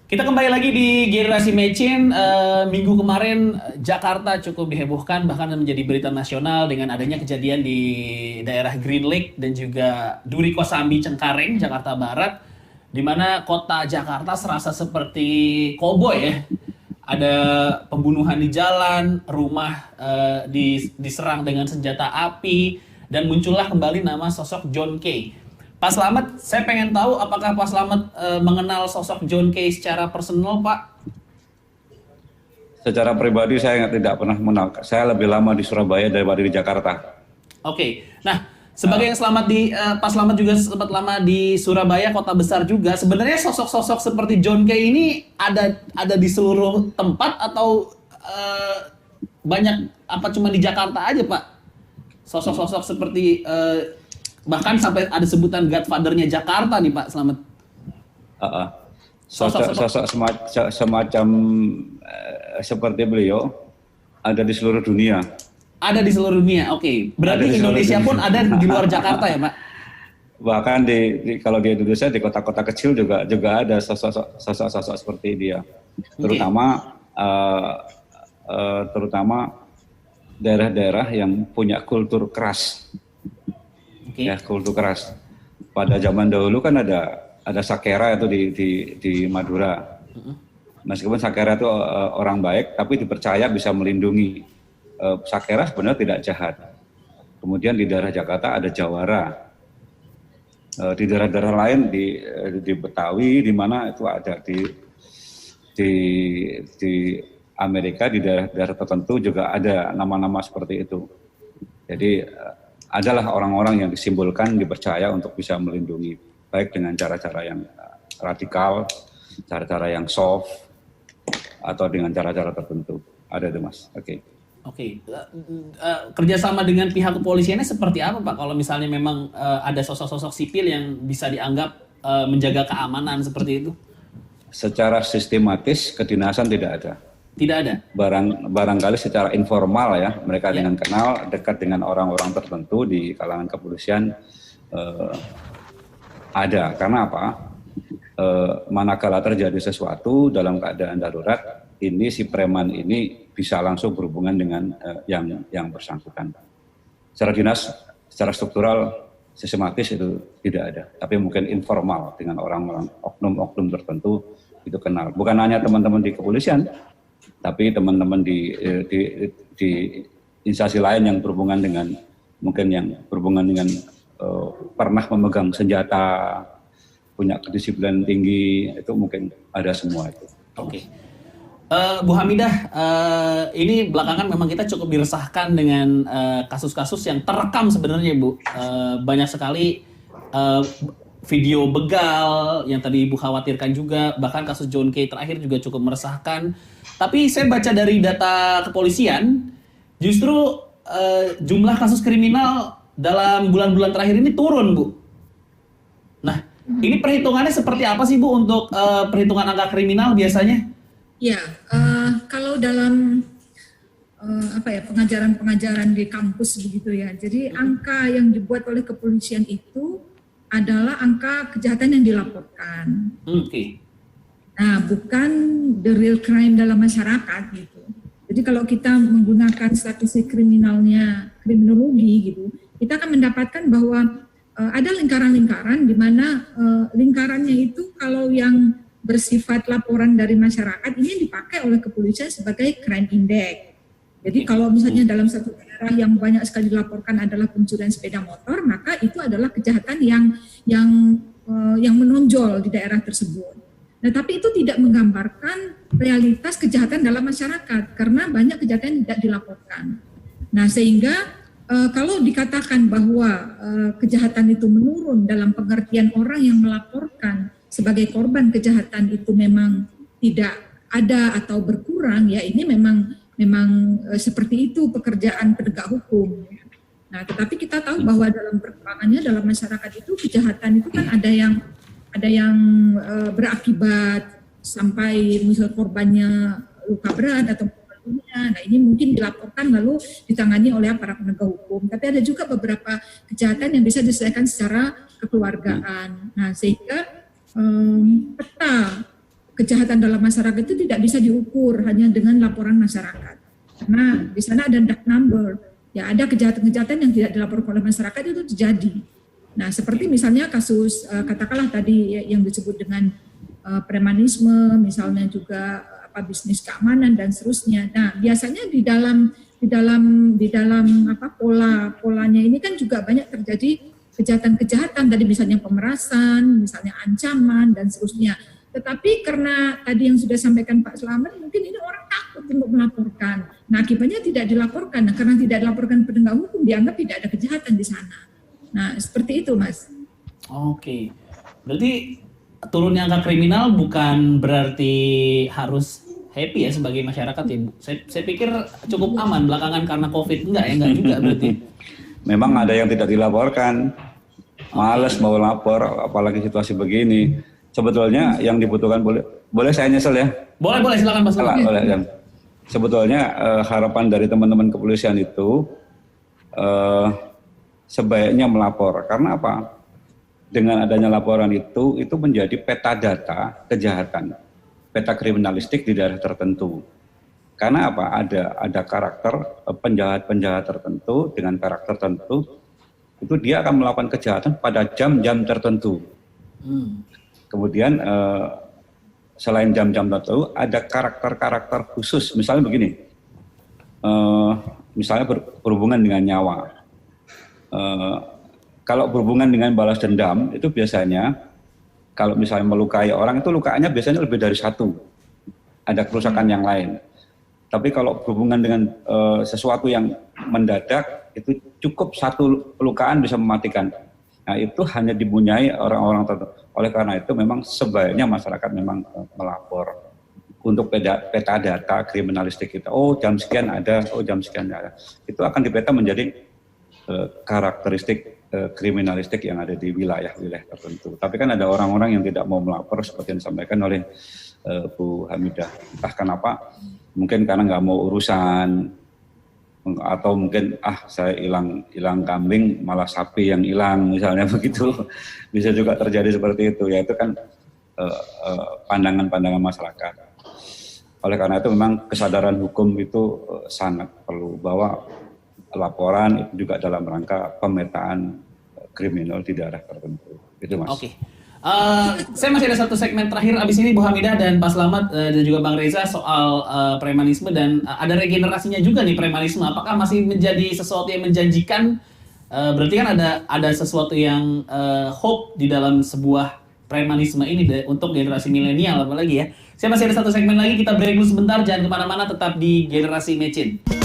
Kita kembali lagi di Generasi Mecin. Minggu kemarin Jakarta cukup dihebohkan bahkan menjadi berita nasional dengan adanya kejadian di daerah Green Lake dan juga Duri Kosambi Cengkareng, Jakarta Barat, di mana kota Jakarta serasa seperti koboi ya. Ada pembunuhan di jalan, rumah diserang dengan senjata api, dan muncullah kembali nama sosok John Kay. Pak Slamet, saya pengen tahu apakah Pak Slamet mengenal sosok John Kay secara personal, Pak? Secara pribadi saya tidak pernah mengenal. Saya lebih lama di Surabaya daripada di Jakarta. Oke. Nah, sebagai yang selamat di Pak Slamet juga sempat lama di Surabaya, kota besar juga. Sebenarnya sosok-sosok seperti John Kay ini ada di seluruh tempat atau banyak apa cuma di Jakarta aja, Pak? Sosok-sosok seperti bahkan sampai ada sebutan Godfather-nya Jakarta nih, Pak Slamet. Sosok semacam seperti beliau ada di seluruh dunia. Ada di seluruh dunia, oke. Berarti Indonesia pun ada di luar Jakarta ya, Pak? Bahkan kalau di Indonesia di kota-kota kecil juga ada sosok-sosok seperti dia. Terutama daerah-daerah yang punya kultur keras. Ya, kultur keras. Pada zaman dahulu kan ada Sakera itu di Madura. Meskipun Sakera itu orang baik, tapi dipercaya bisa melindungi. Sakera sebenarnya tidak jahat. Kemudian di daerah Jakarta ada Jawara. Di daerah-daerah lain di Betawi, di mana itu ada di Amerika, di daerah-daerah tertentu juga ada nama-nama seperti itu. Jadi adalah orang-orang yang disimbolkan, dipercaya untuk bisa melindungi, baik dengan cara-cara yang radikal, cara-cara yang soft, atau dengan cara-cara tertentu. Ada itu, Mas. Oke. Kerjasama dengan pihak kepolisiannya seperti apa, Pak? Kalau misalnya memang ada sosok-sosok sipil yang bisa dianggap menjaga keamanan seperti itu? Secara sistematis, kedinasan tidak ada. Tidak ada? Barangkali secara informal ya, mereka dengan kenal, dekat dengan orang-orang tertentu di kalangan kepolisian ada. Karena apa? Manakala terjadi sesuatu dalam keadaan darurat, ini si preman ini bisa langsung berhubungan dengan yang bersangkutan. Secara dinas, secara struktural, sistematis itu tidak ada. Tapi mungkin informal dengan orang-orang oknum-oknum tertentu itu kenal. Bukan hanya teman-teman di kepolisian, tapi teman-teman di instansi lain yang berhubungan dengan pernah memegang senjata, punya kedisiplinan tinggi, itu mungkin ada semua itu. Oke. Bu Hamidah, ini belakangan memang kita cukup diresahkan dengan kasus-kasus yang terekam sebenarnya, Bu. Banyak sekali video begal yang tadi Ibu khawatirkan juga, bahkan kasus John Kay terakhir juga cukup meresahkan. Tapi saya baca dari data kepolisian, justru jumlah kasus kriminal dalam bulan-bulan terakhir ini turun, Bu. Nah, ini perhitungannya seperti apa sih, Bu, untuk perhitungan angka kriminal biasanya? Ya, kalau dalam pengajaran-pengajaran di kampus begitu ya. Jadi angka yang dibuat oleh kepolisian itu adalah angka kejahatan yang dilaporkan. Nah, bukan the real crime dalam masyarakat gitu. Jadi kalau kita menggunakan statistik kriminologi gitu, kita akan mendapatkan bahwa ada lingkaran-lingkaran di mana lingkarannya itu kalau yang bersifat laporan dari masyarakat ini dipakai oleh kepolisian sebagai crime index. Jadi kalau misalnya dalam satu daerah yang banyak sekali dilaporkan adalah pencurian sepeda motor, maka itu adalah kejahatan yang menonjol di daerah tersebut. Nah, tapi itu tidak menggambarkan realitas kejahatan dalam masyarakat karena banyak kejahatan yang tidak dilaporkan. Nah, sehingga kalau dikatakan bahwa kejahatan itu menurun dalam pengertian orang yang melaporkan sebagai korban kejahatan itu memang tidak ada atau berkurang, ya ini memang seperti itu pekerjaan penegak hukum. Nah, tetapi kita tahu bahwa dalam perkembangannya dalam masyarakat itu kejahatan itu kan ada yang berakibat sampai misal korbannya luka berat atau meninggal dunia. Nah, ini mungkin dilaporkan lalu ditangani oleh para penegak hukum. Tapi ada juga beberapa kejahatan yang bisa diselesaikan secara kekeluargaan. Nah, sehingga peta kejahatan dalam masyarakat itu tidak bisa diukur hanya dengan laporan masyarakat. Nah, di sana ada dark number. Ya, ada kejahatan-kejahatan yang tidak dilaporkan oleh masyarakat itu terjadi. Nah, seperti misalnya kasus katakanlah tadi yang disebut dengan premanisme, misalnya juga bisnis keamanan dan seterusnya. Nah, biasanya di dalam polanya ini kan juga banyak terjadi kejahatan-kejahatan, tadi misalnya pemerasan, misalnya ancaman dan seterusnya. Tetapi karena tadi yang sudah sampaikan Pak Slamet, mungkin ini orang takut untuk melaporkan. Nah, akibatnya tidak dilaporkan. Nah, karena tidak dilaporkan penegak hukum, dianggap tidak ada kejahatan di sana. Nah, seperti itu, Mas. Oke. Berarti turunnya angka kriminal bukan berarti harus happy ya sebagai masyarakat ya, Bu. Saya pikir cukup aman belakangan karena COVID. Enggak juga berarti. Memang ada yang tidak dilaporkan. Males mau lapor, apalagi situasi begini. Sebetulnya yang dibutuhkan boleh saya nyesel ya? Boleh silakan Mas. Boleh. Sebetulnya harapan dari teman-teman kepolisian itu sebaiknya melapor. Karena apa? Dengan adanya laporan itu menjadi peta data kejahatan, peta kriminalistik di daerah tertentu. Karena apa? Ada karakter penjahat-penjahat tertentu dengan karakter tertentu, itu dia akan melakukan kejahatan pada jam-jam tertentu. Kemudian selain jam-jam tertentu, ada karakter-karakter khusus. Misalnya begini, misalnya berhubungan dengan nyawa. Kalau berhubungan dengan balas dendam, itu biasanya kalau misalnya melukai orang, itu lukaannya biasanya lebih dari satu. Ada kerusakan yang lain. Tapi kalau berhubungan dengan sesuatu yang mendadak, itu cukup satu lukaan bisa mematikan. Nah, itu hanya dipunyai orang-orang tertentu. Oleh karena itu memang sebaiknya masyarakat memang melapor untuk peta data kriminalistik kita. Oh, jam sekian ada, jam sekian ada. Itu akan dipeta menjadi karakteristik kriminalistik yang ada di wilayah-wilayah tertentu. Tapi kan ada orang-orang yang tidak mau melapor seperti yang disampaikan oleh Bu Hamidah. Entah kenapa, mungkin karena nggak mau urusan, atau mungkin saya hilang kambing malah sapi yang hilang misalnya begitu. Bisa juga terjadi seperti itu. Ya itu kan pandangan-pandangan masyarakat. Oleh karena itu memang kesadaran hukum itu sangat perlu, bahwa laporan itu juga dalam rangka pemetaan kriminal di daerah tertentu. Itu Mas. Oke. Saya masih ada satu segmen terakhir abis ini Bu Hamidah dan Pak Slamet dan juga Bang Reza soal premanisme dan ada regenerasinya juga nih premanisme. Apakah masih menjadi sesuatu yang menjanjikan? Berarti kan ada sesuatu yang hope di dalam sebuah premanisme ini untuk generasi milenial apalagi ya. Saya masih ada satu segmen lagi, kita break dulu sebentar, jangan kemana-mana, tetap di Generasi Mecin.